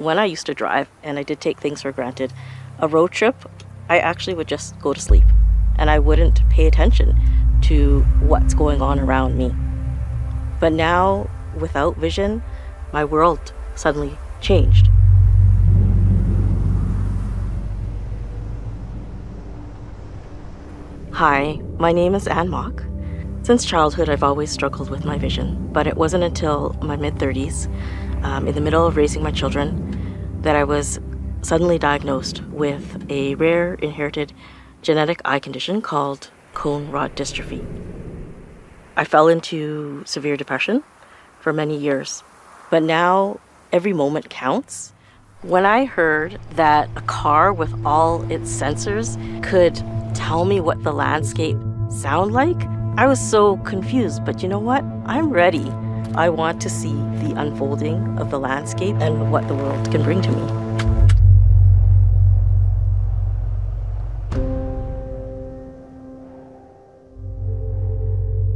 when I used to drive, and I did take things for granted, a road trip, I actually would just go to sleep and I wouldn't pay attention to what's going on around me. But now, without vision, my world suddenly changed. Hi, my name is Anne Mok. Since childhood, I've always struggled with my vision, but it wasn't until my mid-30s, in the middle of raising my children, that I was suddenly diagnosed with a rare inherited genetic eye condition called cone rod dystrophy. I fell into severe depression for many years, but now every moment counts. When I heard that a car with all its sensors could tell me what the landscape sound like, I was so confused, but you know what? I'm ready. I want to see the unfolding of the landscape and what the world can bring to me.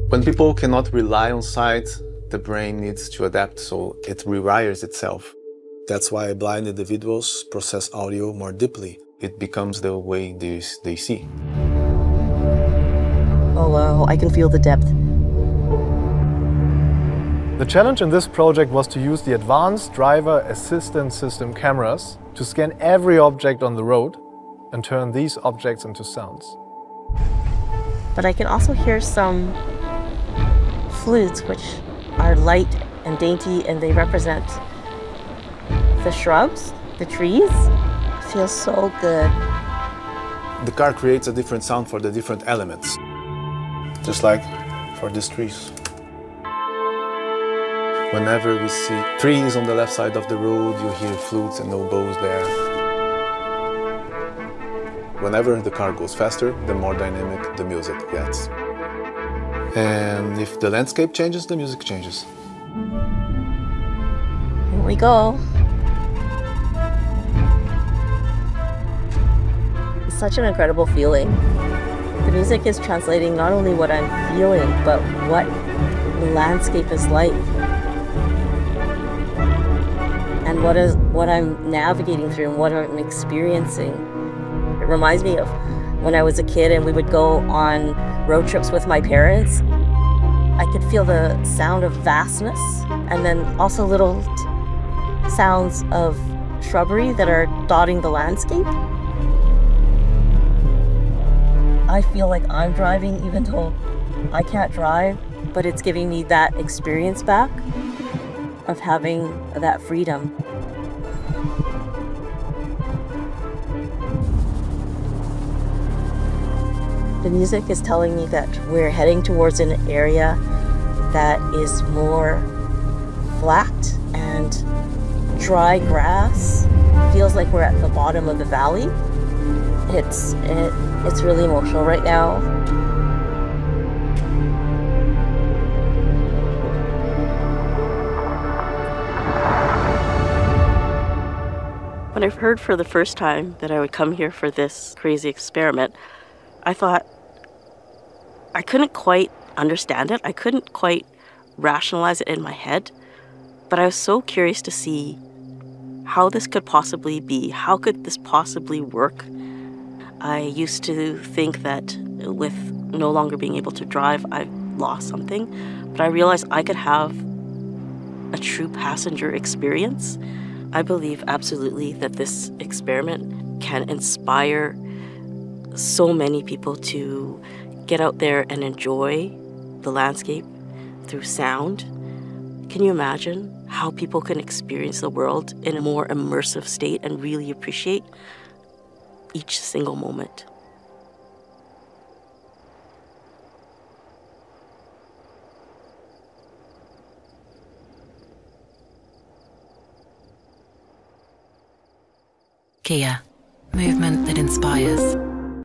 When people cannot rely on sight, the brain needs to adapt, so it rewires itself. That's why blind individuals process audio more deeply. It becomes the way they see. Oh wow, I can feel the depth. The challenge in this project was to use the advanced driver assistance system cameras to scan every object on the road and turn these objects into sounds. But I can also hear some flutes, which are light and dainty, and they represent the shrubs, the trees. It feels so good. The car creates a different sound for the different elements, just like for these trees. Whenever we see trees on the left side of the road, you hear flutes and oboes there. Whenever the car goes faster, the more dynamic the music gets. And if the landscape changes, the music changes. Here we go. It's such an incredible feeling. The music is translating not only what I'm feeling, but what the landscape is like. And what I'm navigating through and what I'm experiencing. It reminds me of when I was a kid and we would go on road trips with my parents. I could feel the sound of vastness and then also little sounds of shrubbery that are dotting the landscape. I feel like I'm driving even though I can't drive, but it's giving me that experience back of having that freedom. The music is telling me that we're heading towards an area that is more flat and dry grass. It feels like we're at the bottom of the valley. It's really emotional right now. When I heard for the first time that I would come here for this crazy experiment, I thought I couldn't quite understand it. I couldn't quite rationalize it in my head, but I was so curious to see how this could possibly be. How could this possibly work? I used to think that with no longer being able to drive, I lost something, but I realized I could have a true passenger experience. I believe absolutely that this experiment can inspire so many people to get out there and enjoy the landscape through sound. Can you imagine how people can experience the world in a more immersive state and really appreciate each single moment? Kia, movement that inspires.